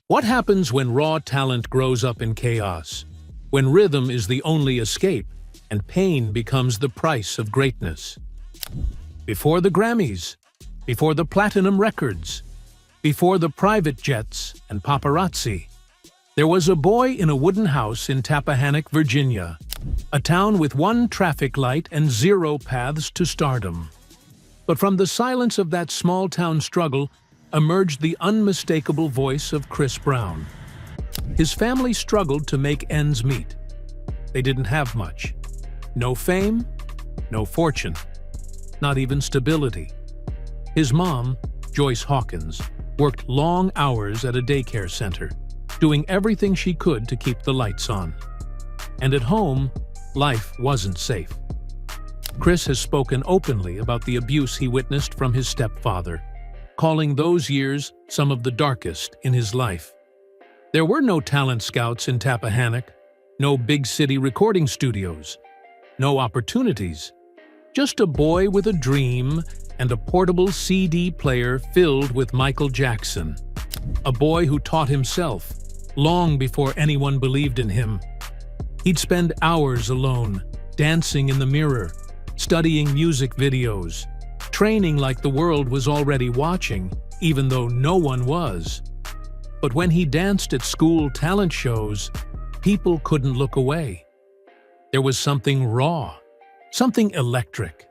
What happens when raw talent grows up in chaos? When rhythm is the only escape and pain becomes the price of greatness? Before the Grammys, before the platinum records, before the private jets and paparazzi, there was a boy in a wooden house in Tappahannock, Virginia, a town with one traffic light and zero paths to stardom. But from the silence of that small-town struggle emerged the unmistakable voice of Chris Brown. His family struggled to make ends meet. They didn't have much. No fame, no fortune, not even stability. His mom, Joyce Hawkins, worked long hours at a daycare center, doing everything she could to keep the lights on. And at home, life wasn't safe. Chris has spoken openly about the abuse he witnessed from his stepfather, calling those years some of the darkest in his life. There were no talent scouts in Tappahannock, no big city recording studios, no opportunities, just a boy with a dream and a portable CD player filled with Michael Jackson. A boy who taught himself, long before anyone believed in him. He'd spend hours alone, dancing in the mirror, studying music videos, training like the world was already watching, even though no one was. But when he danced at school talent shows, people couldn't look away. There was something raw, something electric,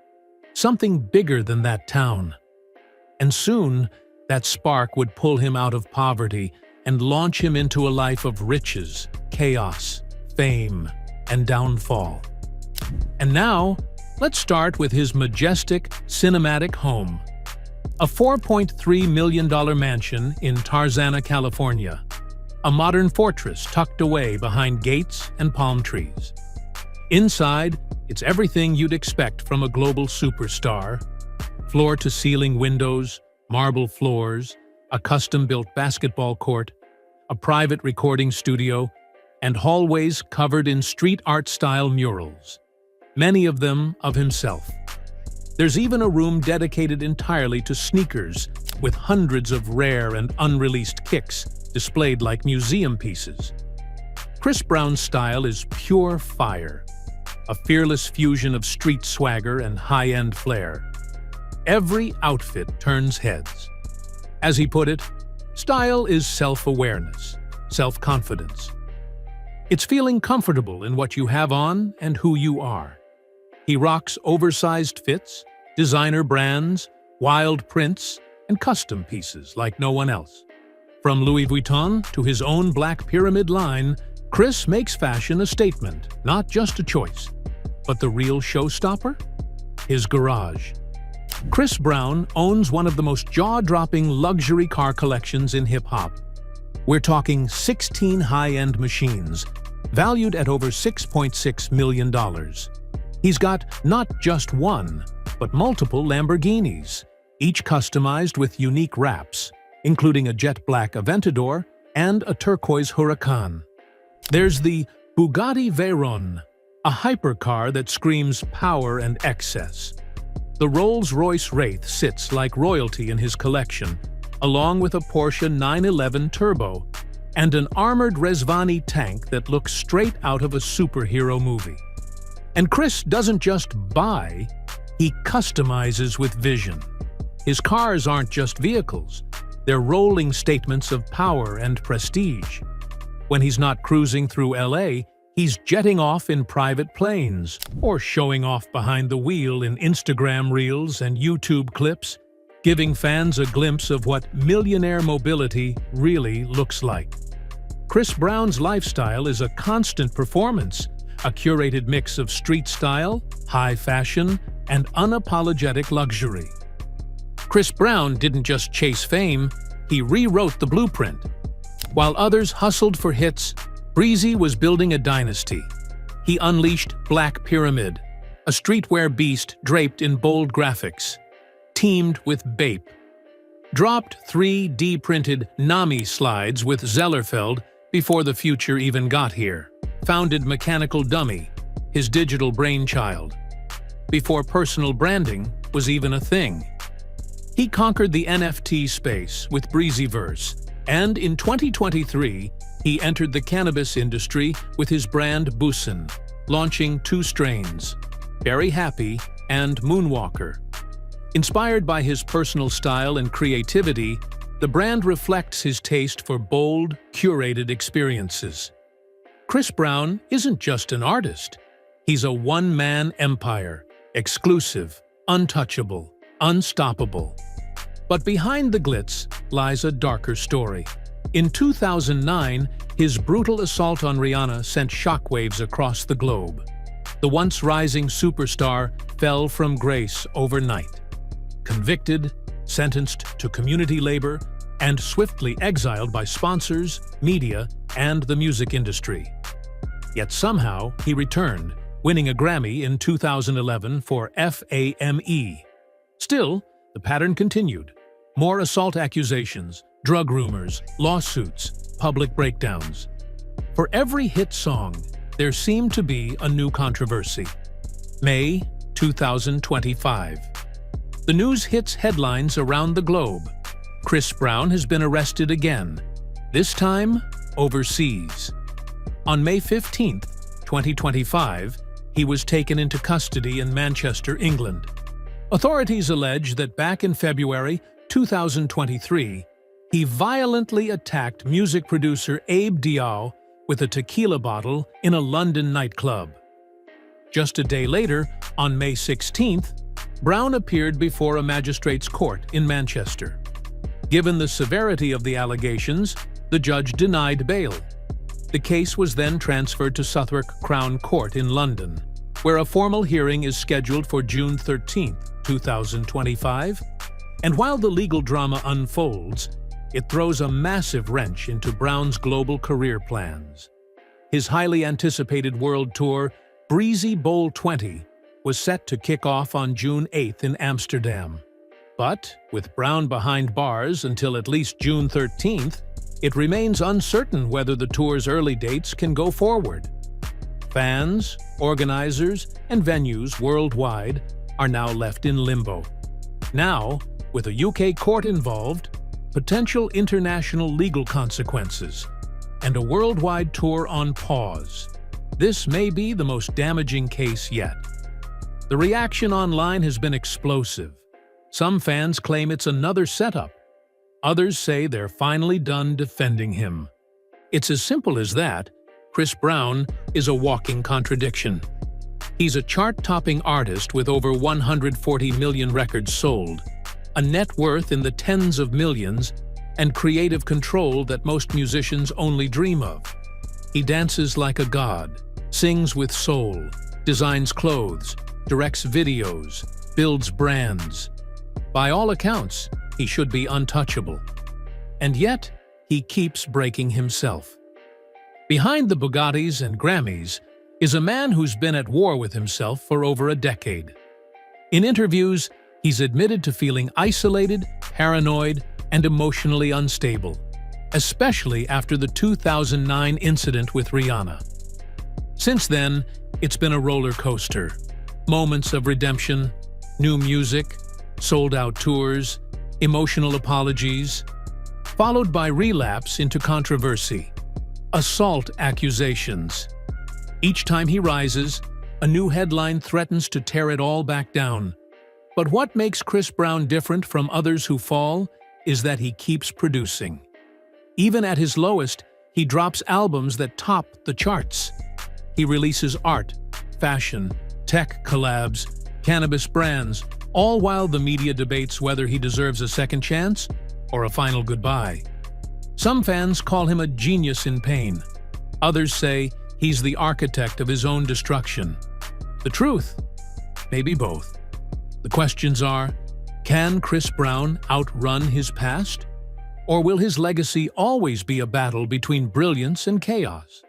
something bigger than that town. And soon, that spark would pull him out of poverty and launch him into a life of riches, chaos, fame, and downfall. And now, let's start with his majestic, cinematic home. A $4.3 million mansion in Tarzana, California. A modern fortress tucked away behind gates and palm trees. Inside, it's everything you'd expect from a global superstar. Floor-to-ceiling windows, marble floors, a custom-built basketball court, a private recording studio, and hallways covered in street art-style murals, many of them of himself. There's even a room dedicated entirely to sneakers, with hundreds of rare and unreleased kicks displayed like museum pieces. Chris Brown's style is pure fire, a fearless fusion of street swagger and high-end flair. Every outfit turns heads. As he put it, style is self-awareness, self-confidence. It's feeling comfortable in what you have on and who you are. He rocks oversized fits, designer brands, wild prints, and custom pieces like no one else. From Louis Vuitton to his own Black Pyramid line, Chris makes fashion a statement, not just a choice. But the real showstopper? His garage. Chris Brown owns one of the most jaw-dropping luxury car collections in hip-hop. We're talking 16 high-end machines, valued at over $6.6 million. He's got not just one, but multiple Lamborghinis, each customized with unique wraps, including a jet black Aventador and a turquoise Huracan. There's the Bugatti Veyron, a hypercar that screams power and excess. The Rolls-Royce Wraith sits like royalty in his collection, along with a Porsche 911 Turbo and an armored Rezvani tank that looks straight out of a superhero movie. And Chris doesn't just buy, he customizes with vision. His cars aren't just vehicles, they're rolling statements of power and prestige. When he's not cruising through LA, he's jetting off in private planes, or showing off behind the wheel in Instagram reels and YouTube clips, giving fans a glimpse of what millionaire mobility really looks like. Chris Brown's lifestyle is a constant performance, a curated mix of street style, high fashion, and unapologetic luxury. Chris Brown didn't just chase fame, he rewrote the blueprint. While others hustled for hits, Breezy was building a dynasty. He unleashed Black Pyramid, a streetwear beast draped in bold graphics, teamed with Bape. Dropped 3D-printed Nami slides with Zellerfeld before the future even got here. Founded Mechanical Dummy, his digital brainchild, before personal branding was even a thing. He conquered the NFT space with Breezyverse, And in 2023, he entered the cannabis industry with his brand Busin, launching 2 strains, Berry Happy and Moonwalker. Inspired by his personal style and creativity, the brand reflects his taste for bold, curated experiences. Chris Brown isn't just an artist. He's a one-man empire, exclusive, untouchable, unstoppable. But behind the glitz lies a darker story. In 2009, his brutal assault on Rihanna sent shockwaves across the globe. The once rising superstar fell from grace overnight. Convicted, sentenced to community labor, and swiftly exiled by sponsors, media, and the music industry. Yet somehow he returned, winning a Grammy in 2011 for FAME. Still, the pattern continued. More assault accusations, drug rumors, lawsuits, public breakdowns. For every hit song, there seemed to be a new controversy. May 2025. The news hits headlines around the globe. Chris Brown has been arrested again, this time overseas. On May 15, 2025, he was taken into custody in Manchester, England. Authorities allege that back in February 2023, he violently attacked music producer Abe Diao with a tequila bottle in a London nightclub. Just a day later, on May 16th, Brown appeared before a magistrate's court in Manchester. Given the severity of the allegations, the judge denied bail. The case was then transferred to Southwark Crown Court in London, where a formal hearing is scheduled for June 13, 2025. And while the legal drama unfolds, it throws a massive wrench into Brown's global career plans. His highly anticipated world tour, Breezy Bowl 20, was set to kick off on June 8 in Amsterdam. But, with Brown behind bars until at least June 13th, it remains uncertain whether the tour's early dates can go forward. Fans, organizers, and venues worldwide are now left in limbo. Now, with a UK court involved, potential international legal consequences, and a worldwide tour on pause, this may be the most damaging case yet. The reaction online has been explosive. Some fans claim it's another setup. Others say they're finally done defending him. It's as simple as that. Chris Brown is a walking contradiction. He's a chart-topping artist with over 140 million records sold, a net worth in the tens of millions, and creative control that most musicians only dream of. He dances like a god, sings with soul, designs clothes, directs videos, builds brands. By all accounts, he should be untouchable. And yet, he keeps breaking himself. Behind the Bugattis and Grammys is a man who's been at war with himself for over a decade. In interviews, he's admitted to feeling isolated, paranoid, and emotionally unstable, especially after the 2009 incident with Rihanna. Since then, it's been a roller coaster. Moments of redemption, new music, sold-out tours, emotional apologies, followed by relapse into controversy, assault accusations. Each time he rises, a new headline threatens to tear it all back down. But what makes Chris Brown different from others who fall is that he keeps producing. Even at his lowest, he drops albums that top the charts. He releases art, fashion, tech collabs, cannabis brands, all while the media debates whether he deserves a second chance or a final goodbye. Some fans call him a genius in pain. Others say he's the architect of his own destruction. The truth? Maybe both. The questions are, can Chris Brown outrun his past? Or will his legacy always be a battle between brilliance and chaos?